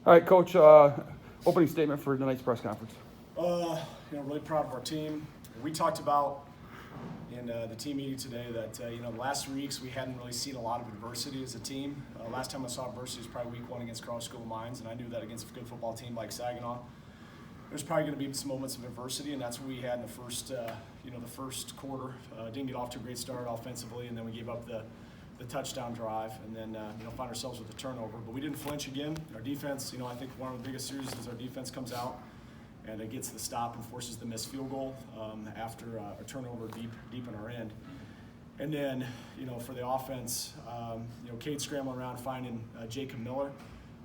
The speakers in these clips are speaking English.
All right, Coach, opening statement for tonight's press conference. Really proud of our team. We talked about in the team meeting today that, the last 3 weeks we hadn't really seen a lot of adversity as a team. Last time I saw adversity was probably week 1 against Mccarroll School of Mines, and I knew that against a good football team like Saginaw, there's probably going to be some moments of adversity, and that's what we had in the first, the first quarter. Didn't get off to a great start offensively, and then we gave up the touchdown drive, and then find ourselves with a turnover. But we didn't flinch again. Our defense, I think one of the biggest series is our defense comes out and it gets the stop and forces the missed field goal after a turnover deep in our end. And then, for the offense, Cade scrambling around finding Jacob Miller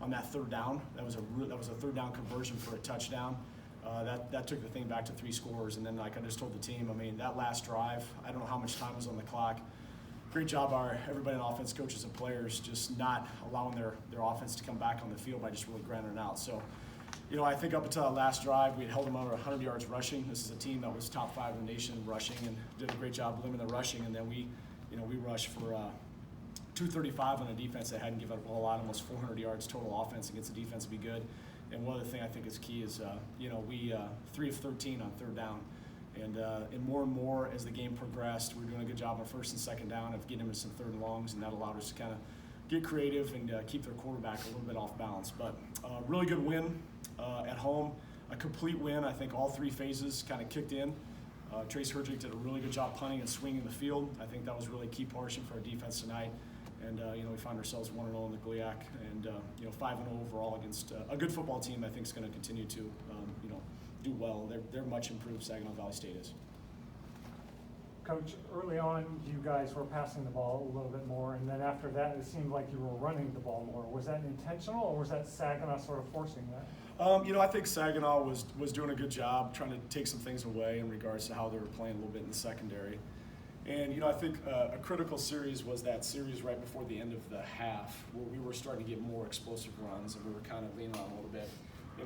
on that third down. That was a third down conversion for a touchdown. That took the thing back to 3 scores. And then, like I just told the team, that last drive, I don't know how much time was on the clock. Great job everybody in offense, coaches and players, just not allowing their offense to come back on the field by just really grinding it out. So, I think up until that last drive, we had held them over 100 yards rushing. This is a team that was top 5 in the nation rushing and did a great job limiting the rushing. And then we rushed for 235 on a defense that hadn't given up a whole lot, almost 400 yards total offense against the defense to be good. And one other thing I think is key is, we 3 of 13 on third down. And more as the game progressed, we were doing a good job on first and second down of getting into some third and longs, and that allowed us to kind of get creative and keep their quarterback a little bit off balance. But really good win at home, a complete win. I think all 3 phases kind of kicked in. Trace Hergic did a really good job punting and swinging the field. I think that was really a key portion for our defense tonight. And we find ourselves 1-0 in the GLIAC, and 5-0 overall against a good football team. I think is going to continue to do well. They're much improved. Saginaw Valley State is. Coach, early on you guys were passing the ball a little bit more, and then after that it seemed like you were running the ball more. Was that intentional, or was that Saginaw sort of forcing that? I think Saginaw was doing a good job trying to take some things away in regards to how they were playing a little bit in the secondary. And, I think a critical series was that series right before the end of the half where we were starting to get more explosive runs and we were kind of leaning on a little bit.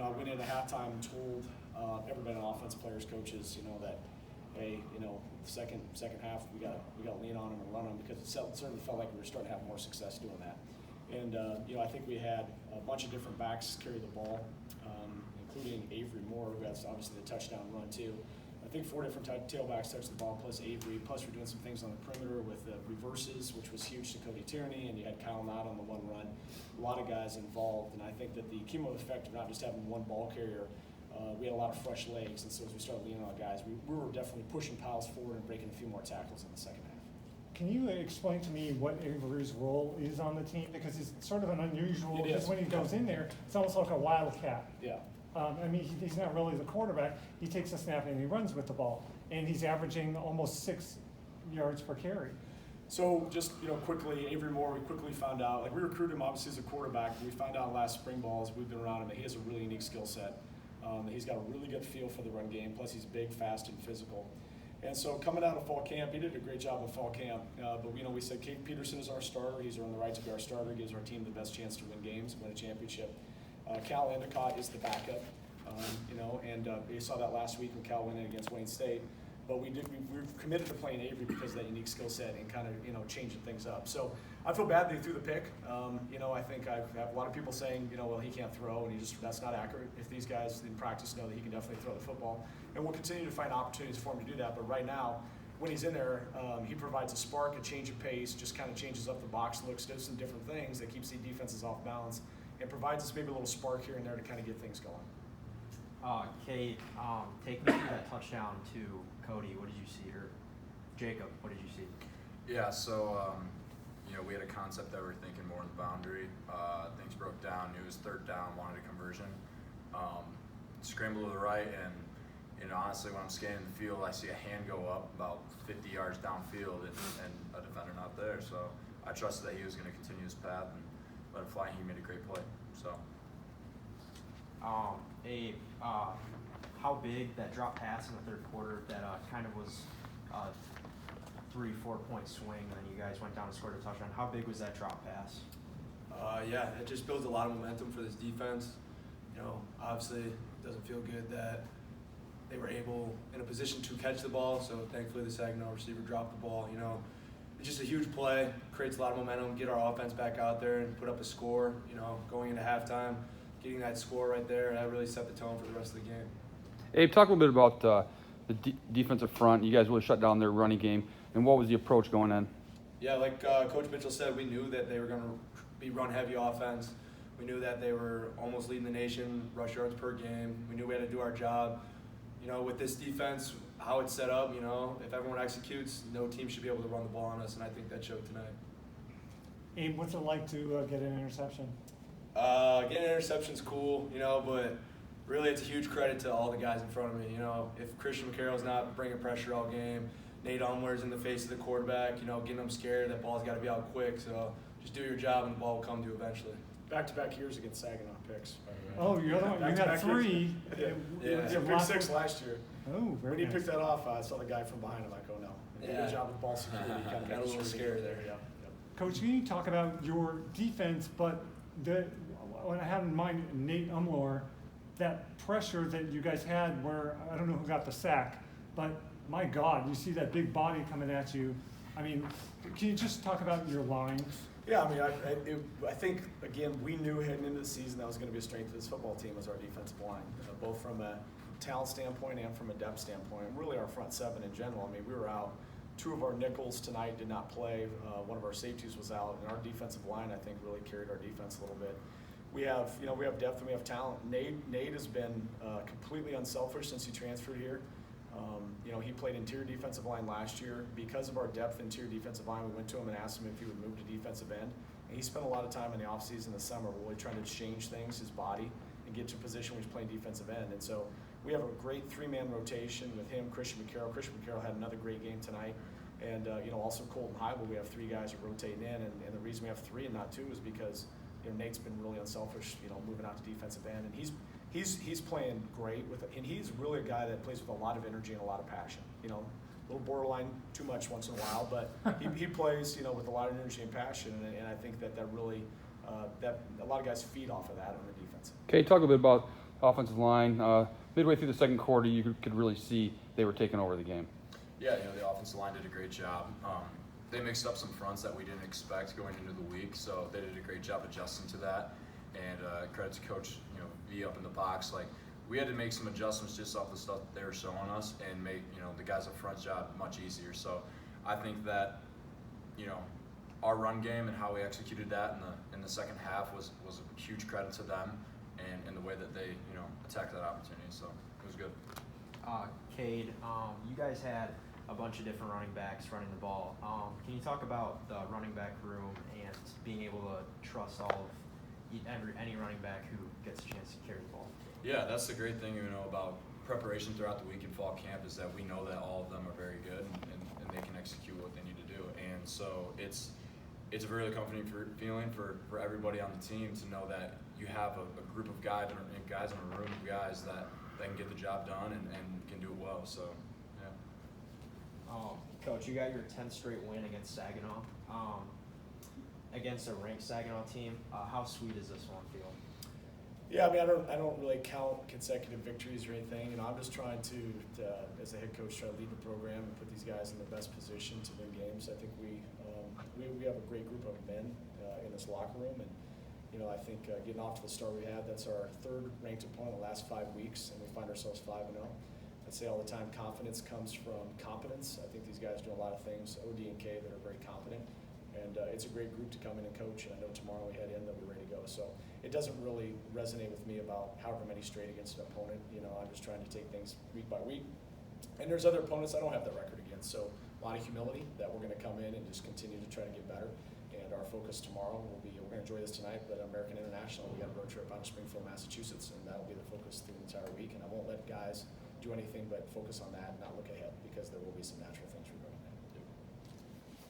I went into halftime and told everybody on offense, players, coaches, that, hey, second half we got to lean on them and run them, because it certainly felt like we were starting to have more success doing that. And, I think we had a bunch of different backs carry the ball, including Avery Moore, who has obviously the touchdown run too. I think 4 different tailbacks touched the ball, plus Avery. Plus we're doing some things on the perimeter with the reverses, which was huge to Cody Tierney, and you had Kyle Knott on the one run. A lot of guys involved, and I think that the cumulative effect of not just having one ball carrier, we had a lot of fresh legs, and so as we started leaning on guys, we were definitely pushing Piles forward and breaking a few more tackles in the second half. Can you explain to me what Avery's role is on the team? Because he's sort of an unusual, because when he goes in there, it's almost like a wildcat. Yeah. He's not really the quarterback. He takes a snap and he runs with the ball, and he's averaging almost 6 yards per carry. So just quickly, Avery Moore, we quickly found out, we recruited him obviously as a quarterback. We found out last spring ball as we've been around him that he has a really unique skill set. He's got a really good feel for the run game. Plus he's big, fast, and physical. And so coming out of fall camp, he did a great job of fall camp. But we said Cade Peterson is our starter. He's earned the right to be our starter. Gives our team the best chance to win games and win a championship. Cal Endicott is the backup, and we saw that last week when Cal went in against Wayne State. But we've committed to playing Avery because of that unique skill set and kind of changing things up. So I feel bad they threw the pick. I think I have a lot of people saying well, he can't throw, and that's not accurate. If these guys in practice know that he can definitely throw the football, and we'll continue to find opportunities for him to do that. But right now, when he's in there, he provides a spark, a change of pace, just kind of changes up the box looks, does some different things that keeps the defenses off balance, and provides us maybe a little spark here and there to kind of get things going. Cade, take me through that touchdown to Cody. What did you see? Or Jacob, what did you see? Yeah, so we had a concept that we were thinking more on the boundary. Things broke down. It was third down, wanted a conversion. Scramble to the right, and honestly, when I'm scanning the field, I see a hand go up about 50 yards downfield and a defender not there. So I trusted that he was going to continue his path and let it fly, and he made a great play. So. Abe, how big that drop pass in the third quarter that kind of was a 3-4 point swing, and then you guys went down and scored a touchdown. How big was that drop pass? It just builds a lot of momentum for this defense. Obviously it doesn't feel good that they were able in a position to catch the ball, so thankfully the Saginaw receiver dropped the ball. It's just a huge play, creates a lot of momentum, get our offense back out there and put up a score, going into halftime. getting that score right there, that really set the tone for the rest of the game. Abe, talk a little bit about the defensive front. You guys really shut down their running game, and what was the approach going in? Yeah, like Coach Mitchell said, we knew that they were going to be run-heavy offense. We knew that they were almost leading the nation, rush yards per game. We knew we had to do our job. You know, with this defense, how it's set up, you know, if everyone executes, no team should be able to run the ball on us, and I think that showed tonight. Abe, what's it like to get an interception? Getting an interception's cool, you know, but really it's a huge credit to all the guys in front of me. You know, if Christian Mccarroll's not bringing pressure all game, Nate Umler's in the face of the quarterback, you know, getting them scared, that ball's got to be out quick. So just do your job and the ball will come to you eventually. Back-to-back years against Saginaw picks. by the way. Oh, you're the one. You had Back-to-back 3. years. Yeah. You have picked lost 6 one. last year. Oh, very When he nice. picked that off, I saw the guy from behind him, like, oh no. He did a Yeah. good job with ball security. Kind of Got a making little sure he scared did there. Yep. Coach, can you talk about your defense, but what I have in mind, Nate Umler, that pressure that you guys had where, I don't know who got the sack, but my God, you see that big body coming at you. I mean, can you just talk about your line? Yeah, I mean, I think, again, we knew heading into the season that was going to be a strength of this football team was our defensive line, both from a talent standpoint and from a depth standpoint, and really our front seven in general. I mean, we were out. 2 of our nickels tonight did not play. One of our safeties was out, and our defensive line, I think, really carried our defense a little bit. We have depth and we have talent. Nate has been completely unselfish since he transferred here. He played interior defensive line last year. Because of our depth interior defensive line, we went to him and asked him if he would move to defensive end. And he spent a lot of time in the offseason this summer really trying to change things, his body, and get to a position where he's playing defensive end. And so we have a great 3-man rotation with him, Christian Mccarroll. Christian Mccarroll had another great game tonight. And, also Colton Heibel, we have 3 guys are rotating in. And the reason we have 3 and not 2 is because, Nate's been really unselfish, moving out to defensive end. And he's playing great and he's really a guy that plays with a lot of energy and a lot of passion. A little borderline too much once in a while, but he plays, with a lot of energy and passion. And I think that really, that a lot of guys feed off of that on the defense. Okay, talk a bit about offensive line. Midway through the second quarter, you could really see they were taking over the game. Yeah, the offensive line did a great job. They mixed up some fronts that we didn't expect going into the week, so they did a great job adjusting to that. And credit to Coach, V up in the box. Like, we had to make some adjustments just off the stuff that they were showing us and make the guys up front's job much easier. So I think that our run game and how we executed that in the second half was a huge credit to them and the way that they attacked that opportunity. So it was good. Cade, you guys had a bunch of different running backs running the ball. Can you talk about the running back room and being able to trust any running back who gets a chance to carry the ball? Yeah, that's the great thing about preparation throughout the week in fall camp is that we know that all of them are very good and they can execute what they need to do. And so it's a really comforting feeling for everybody on the team to know that you have a group of guys in a room of guys that can get the job done and can do it well. So, yeah. Coach, you got your 10th straight win against Saginaw. Against a ranked Saginaw team. How sweet does this one feel? Yeah, I mean, I don't really count consecutive victories or anything. I'm just trying to as a head coach, try to lead the program and put these guys in the best position to win games. I think we have a great group of men in this locker room, and I think getting off to the start we had, that's our 3rd ranked opponent in the last 5 weeks, and we find ourselves 5-0. I say all the time, confidence comes from competence. I think these guys do a lot of things, OD and K, that are very competent. And it's a great group to come in and coach, and I know tomorrow we head in that we're ready to go. So it doesn't really resonate with me about however many straight against an opponent. I'm just trying to take things week by week. And there's other opponents I don't have that record against. So a lot of humility that we're going to come in and just continue to try to get better. And our focus tomorrow will be, we're going to enjoy this tonight, but American International, we got a road trip out of Springfield, Massachusetts, and that'll be the focus through the entire week. And I won't let guys do anything but focus on that and not look ahead, because there will be some natural things we're going to.